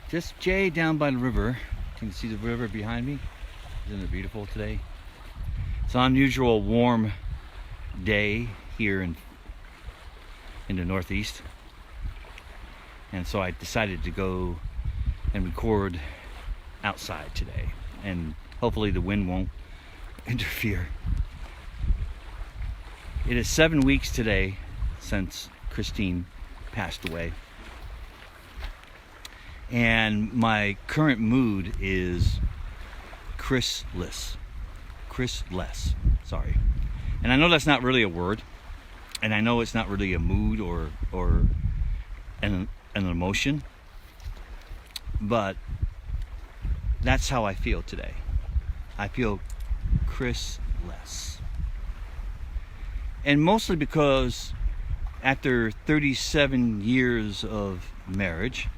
Just Jay down by the river. You can see the river behind me. Isn't it beautiful today? It's an unusual warm day here in the Northeast. And so I decided to go and record outside today. And hopefully the wind won't interfere. It is 7 weeks today since Christine passed away. And my current mood is Chris-less. Chris-less, sorry. And I know that's not really a word. And I know it's not really a mood or an emotion. But that's how I feel today. I feel Chris-less. And mostly because after 37 years of marriage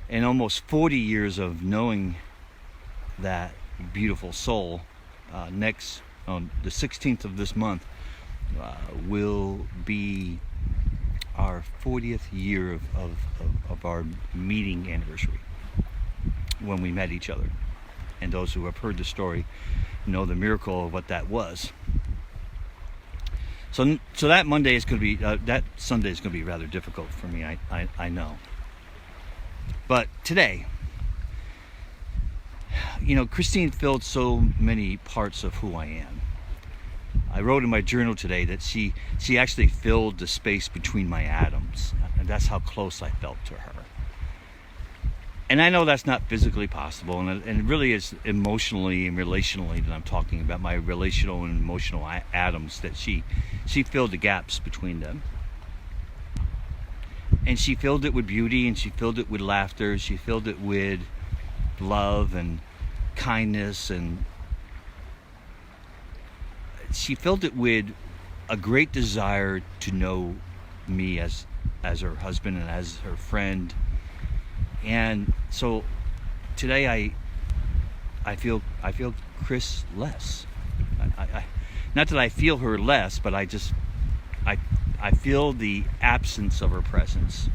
and almost 40 years of knowing that beautiful soul, next on the 16th of this month will be our 40th year of our meeting anniversary when we met each other. And those who have heard the story know the miracle of what that was. So that Monday is going to be, that Sunday is going to be rather difficult for me, I know. But today, Christine filled so many parts of who I am. I wrote in my journal today that she actually filled the space between my atoms, and that's how close I felt to her. And I know that's not physically possible, and it really is emotionally and relationally that I'm talking about, my relational and emotional atoms, that she filled the gaps between them. And she filled it with beauty, and she filled it with laughter, she filled it with love and kindness, and she filled it with a great desire to know me as her husband and as her friend. And so today I feel Chris less. I not that I feel her less, but I feel the absence of her presence.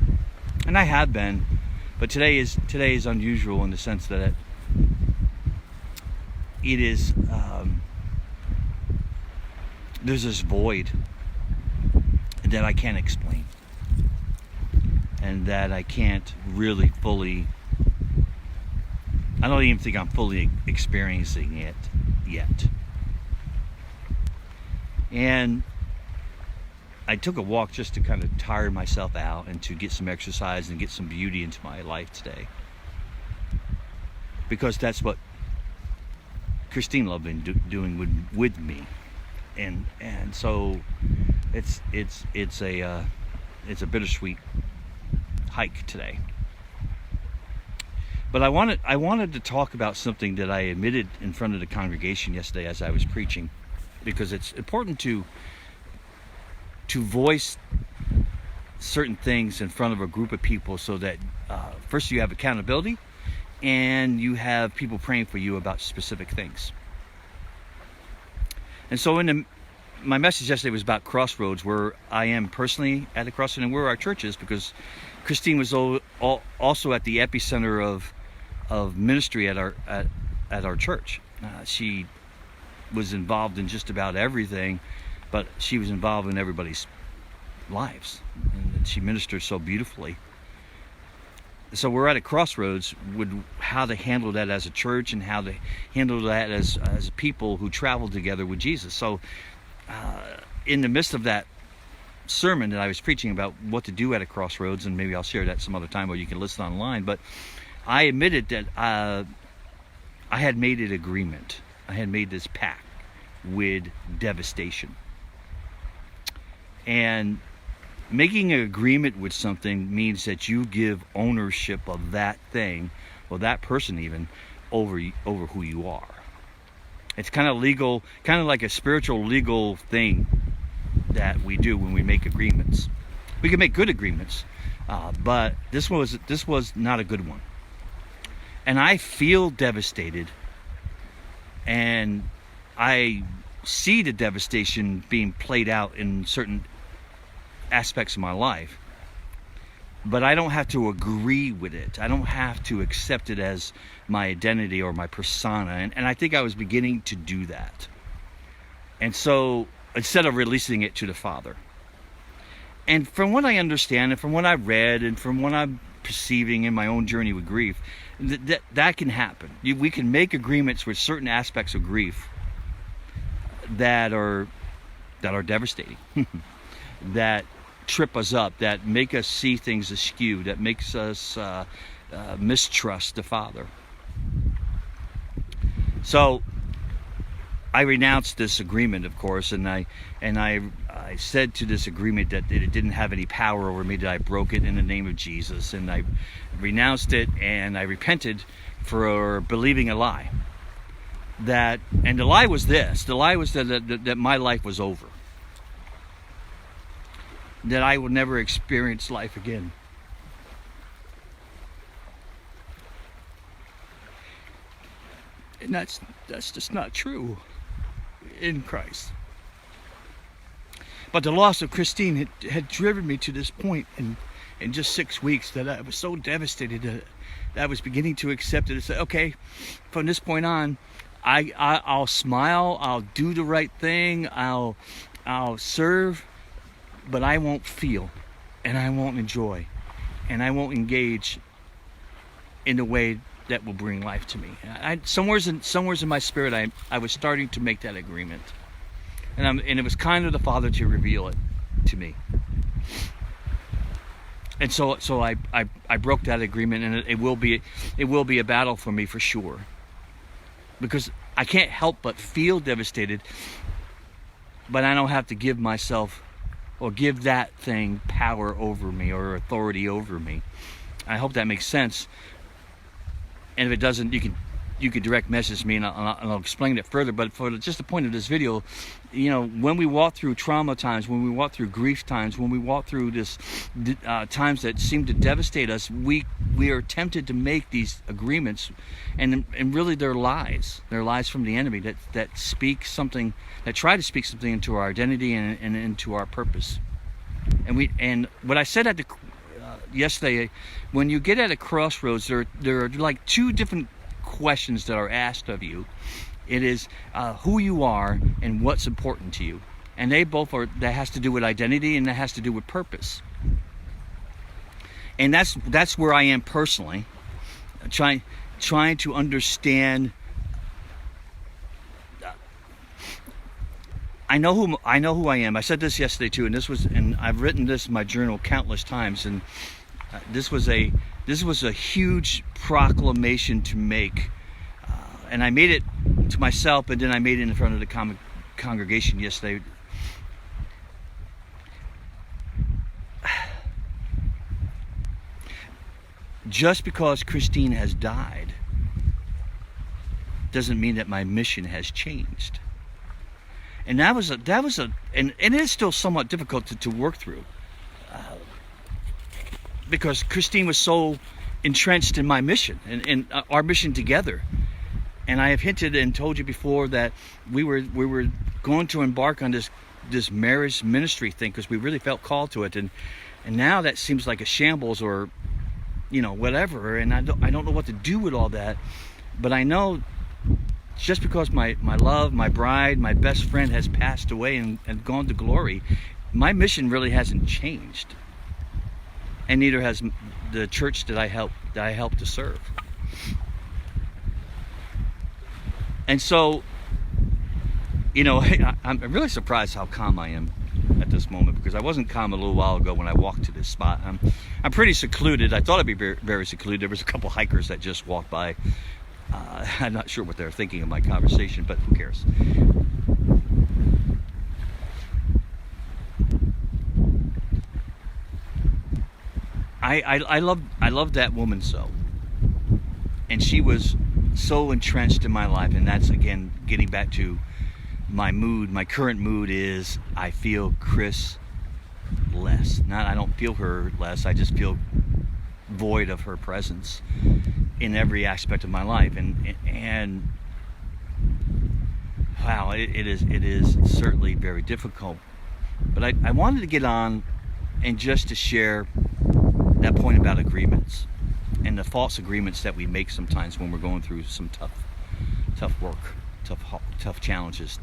And I have been, but today is unusual in the sense that it is there's this void that I can't explain, and that I can't really fully, I don't even think I'm fully experiencing it yet. And I took a walk just to kind of tire myself out and to get some exercise and get some beauty into my life today, because that's what Christine loved doing with me. And so it's a bittersweet hike today. But I wanted to talk about something that I admitted in front of the congregation yesterday as I was preaching, because it's important to voice certain things in front of a group of people, so that first you have accountability and you have people praying for you about specific things. And so my message yesterday was about Crossroads, where I am personally at a crossroads, and where our church is, because Christine was also at the epicenter of ministry at our church. She was involved in just about everything, but she was involved in everybody's lives, and she ministered so beautifully. So we're at a crossroads with how to handle that as a church, and how to handle that as people who travel together with Jesus. So in the midst of that sermon that I was preaching about what to do at a crossroads, and maybe I'll share that some other time, or you can listen online, but I admitted that I had made an agreement. I had made this pact with devastation. And making an agreement with something means that you give ownership of that thing, or that person even, over who you are. It's kind of legal, kind of like a spiritual legal thing that we do when we make agreements. We can make good agreements, but this was not a good one. And I feel devastated, and I see the devastation being played out in certain aspects of my life. but I don't have to agree with it. I don't have to accept it as my identity or my persona. And I think I was beginning to do that. And so instead of releasing it to the Father. And from what I understand, and from what I read, and from what I'm perceiving in my own journey with grief, that can happen. We can make agreements with certain aspects of grief that are devastating, that trip us up, that make us see things askew, that makes us mistrust the Father. So I renounced this agreement, of course, and I said to this agreement that it didn't have any power over me, that I broke it in the name of Jesus, and I renounced it, and I repented for believing a lie. And the lie was this: the lie was that my life was over, that I would never experience life again. And that's just not true in Christ. But the loss of Christine had driven me to this point in just 6 weeks that I was so devastated that I was beginning to accept it and say, okay, from this point on, I'll smile, I'll do the right thing, I'll serve, but I won't feel, and I won't enjoy, and I won't engage in a way that will bring life to me. Somewheres in my spirit, I was starting to make that agreement, and it was kind of the Father to reveal it to me. And so I broke that agreement, and it will be a battle for me for sure, because I can't help but feel devastated, but I don't have to give myself or give that thing power over me or authority over me. I hope that makes sense. And if it doesn't, you can direct message me, and I'll explain it further. But for just the point of this video, when we walk through trauma times, when we walk through grief times, when we walk through this times that seem to devastate us, we are tempted to make these agreements, and really they're lies. They're lies from the enemy that speak something, that try to speak something into our identity and into our purpose. And what I said at the yesterday, when you get at a crossroads, there are like two different questions that are asked of you. It is who you are and what's important to you, and that has to do with identity, and that has to do with purpose. And that's where I am personally, trying to understand. I know who I am. I said this yesterday too, and I've written this in my journal countless times. And this was a huge proclamation to make, and I made it to myself, but then I made it in front of the congregation yesterday. Just because Christine has died doesn't mean that my mission has changed. And that was and it is still somewhat difficult to work through, because Christine was so entrenched in my mission and our mission together. And I have hinted and told you before that we were going to embark on this marriage ministry thing because we really felt called to it, and now that seems like a shambles, or whatever, and I don't know what to do with all that. But I know, just because my love, my bride, my best friend has passed away and gone to glory, my mission really hasn't changed, and neither has the church that I help to serve. And so, I'm really surprised how calm I am at this moment, because I wasn't calm a little while ago when I walked to this spot. I'm pretty secluded. I thought I'd be very, very secluded. There was a couple hikers that just walked by. I'm not sure what they're thinking of my conversation, but who cares? I love that woman so, and she was so entrenched in my life. And that's, again, getting back to my mood. My current mood is I feel Chris less. I don't feel her less. I just feel void of her presence in every aspect of my life. And wow, it is certainly very difficult. But I wanted to get on and just to share that point about agreements and the false agreements that we make sometimes when we're going through some tough work, tough challenges.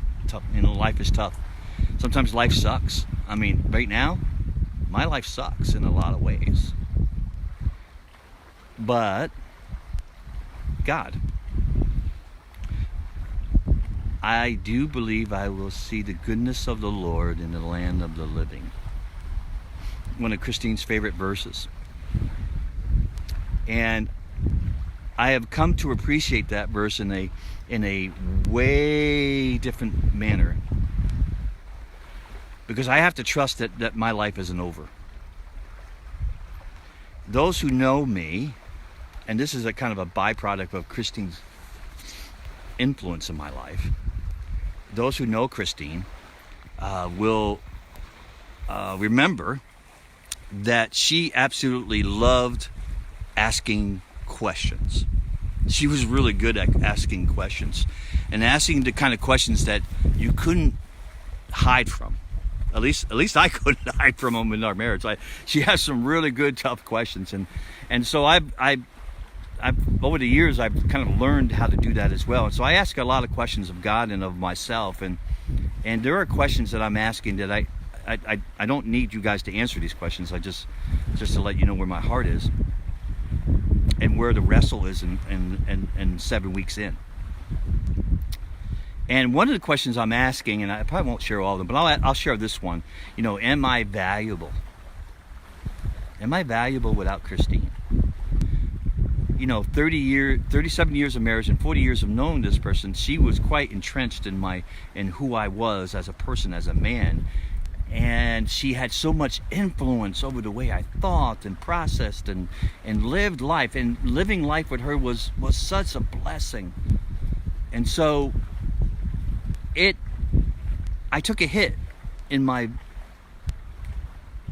Life is tough. Sometimes life sucks. I mean, right now, my life sucks in a lot of ways. But God, I do believe I will see the goodness of the Lord in the land of the living. One of Christine's favorite verses. And I have come to appreciate that verse in a way different manner, because I have to trust that my life isn't over. Those who know me, and this is a kind of a byproduct of Christine's influence in my life, those who know Christine will remember that she absolutely loved asking questions. She was really good at asking questions, and asking the kind of questions that you couldn't hide from. At least I couldn't hide from them in our marriage. She has some really good, tough questions, and so I've over the years I've kind of learned how to do that as well. And so I ask a lot of questions of God and of myself, and there are questions that I'm asking that I don't need you guys to answer these questions. I just to let you know where my heart is and where the wrestle is in 7 weeks in. And one of the questions I'm asking, and I probably won't share all of them, but I'll share this one. You know, am I valuable? Am I valuable without Christine? You know, 37 years of marriage and 40 years of knowing this person, she was quite entrenched in who I was as a person, as a man. And she had so much influence over the way I thought and processed and lived life. And living life with her was such a blessing. And so I took a hit in my,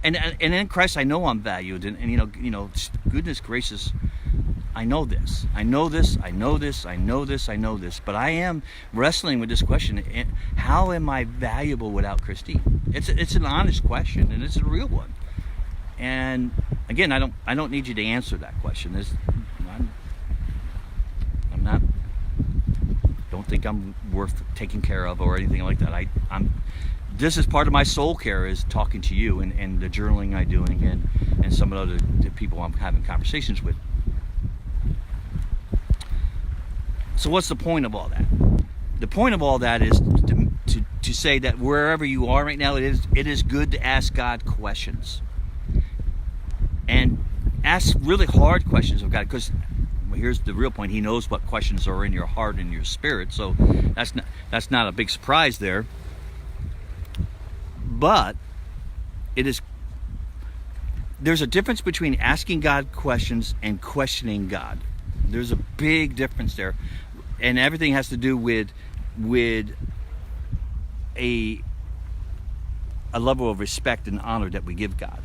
and in Christ I know I'm valued, and you know, goodness gracious, I know this, but I am wrestling with this question: how am I valuable without Christine? It's an honest question, and it's a real one. And again, I don't need you to answer that question. I'm not. Don't think I'm worth taking care of or anything like that. This is part of my soul care, is talking to you and the journaling I'm doing and some of the people I'm having conversations with. So what's the point of all that? The point of all that is to say that wherever you are right now, it is good to ask God questions. And ask really hard questions of God, because here's the real point: He knows what questions are in your heart and your spirit. So that's not a big surprise there. But there's a difference between asking God questions and questioning God. There's a big difference there, and everything has to do with a level of respect and honor that we give God.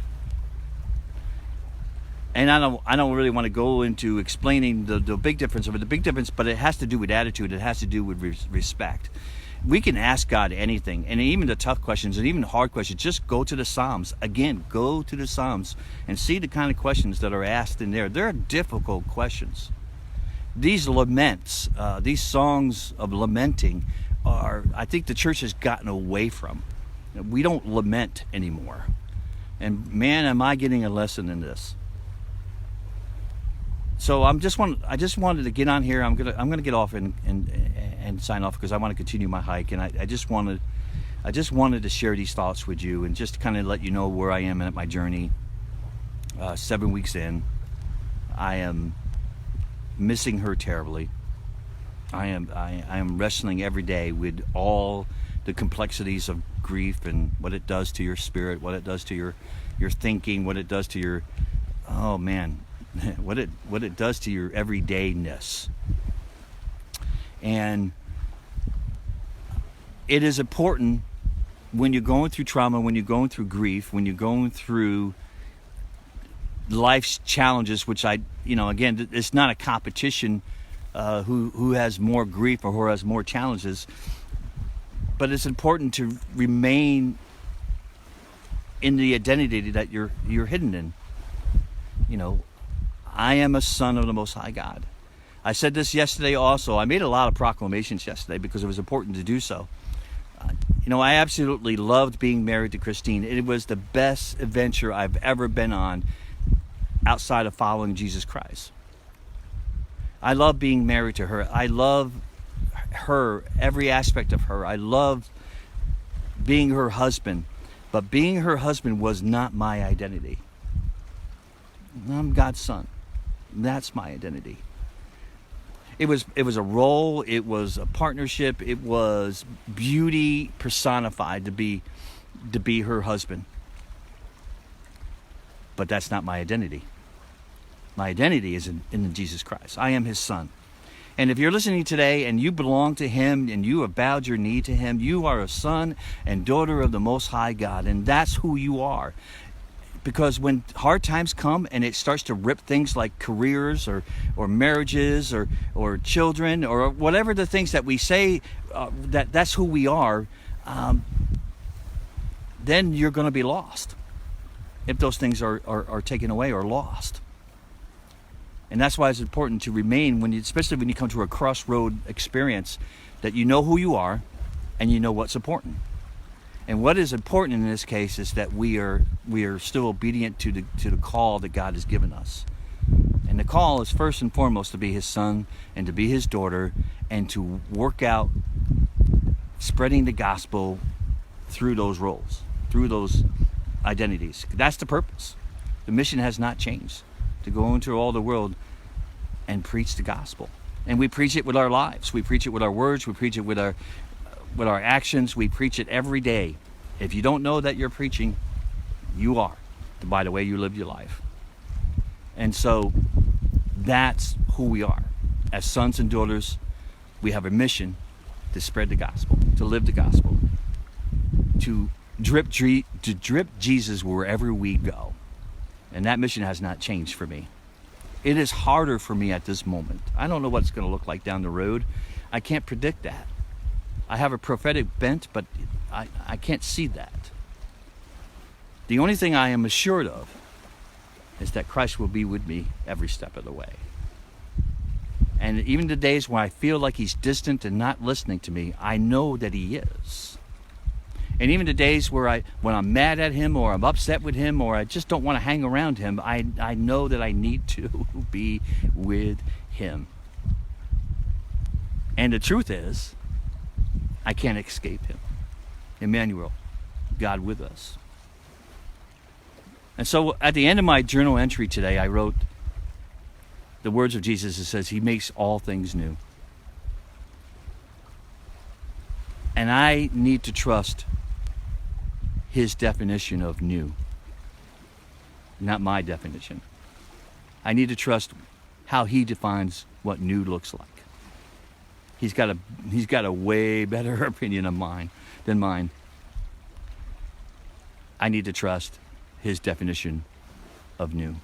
And I don't really want to go into explaining the big difference of it. The big difference, but it has to do with attitude. It has to do with respect. We can ask God anything, and even the tough questions and even hard questions. Just go to the Psalms. Again, go to the Psalms and see the kind of questions that are asked in there. They're difficult questions. These laments, these songs of lamenting I think the church has gotten away from. We don't lament anymore. And man, am I getting a lesson in this. So I just wanted to get on here. I'm gonna get off and sign off, because I want to continue my hike, and I just wanted to share these thoughts with you and just kind of let you know where I am at my journey. 7 weeks in, I am missing her terribly. I am wrestling every day with all the complexities of grief and what it does to your spirit, what it does to your thinking, what it does to your what it does to your everydayness. And it is important when you're going through trauma, when you're going through grief, when you're going through life's challenges, which again, it's not a competition who has more grief or who has more challenges, but it's important to remain in the identity that you're hidden in. I am a son of the Most High God. I said this yesterday also. I made a lot of proclamations yesterday because it was important to do so. I absolutely loved being married to Christine. It was the best adventure I've ever been on outside of following Jesus Christ. I love being married to her. I love her, every aspect of her. I love being her husband. But being her husband was not my identity. I'm God's son. That's my identity. It was a role, it was a partnership, it was beauty personified to be her husband. But that's not my identity. My identity is in Jesus Christ. I am his son. And if you're listening today and you belong to him and you have bowed your knee to him, you are a son and daughter of the Most High God. And that's who you are. Because when hard times come and it starts to rip things like careers or marriages or children or whatever the things that we say that's who we are, then you're going to be lost if those things are taken away or lost. And that's why it's important to remain, especially when you come to a crossroad experience, that you know who you are and you know what's important. And what is important in this case is that we are still obedient to the call that God has given us. And the call is first and foremost to be his son and to be his daughter and to work out spreading the gospel through those roles, through those identities. That's the purpose. The mission has not changed, to go into all the world and preach the gospel. And we preach it with our lives. We preach it with our words. We preach it with our actions. We preach it every day. If you don't know that you're preaching, you are, by the way you live your life. And so that's who we are. As sons and daughters, we have a mission to spread the gospel, to live the gospel, to drip Jesus wherever we go. And that mission has not changed for me. It is harder for me at this moment. I don't know what it's going to look like down the road. I can't predict that. I have a prophetic bent, but I can't see that. The only thing I am assured of is that Christ will be with me every step of the way. And even the days when I feel like he's distant and not listening to me, I know that he is. And even the days when I'm mad at him or I'm upset with him or I just don't want to hang around him, I know that I need to be with him. And the truth is, I can't escape him. Emmanuel, God with us. And so at the end of my journal entry today, I wrote the words of Jesus. It says, he makes all things new. And I need to trust his definition of new, not my definition. I need to trust how he defines what new looks like. He's got a way better opinion of mine than mine. I need to trust his definition of new.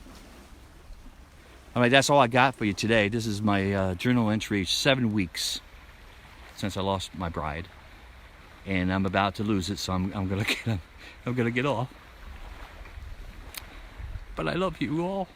All right, that's all I got for you today. This is my journal entry, 7 weeks since I lost my bride, and I'm about to lose it, so I'm gonna get off. But I love you all.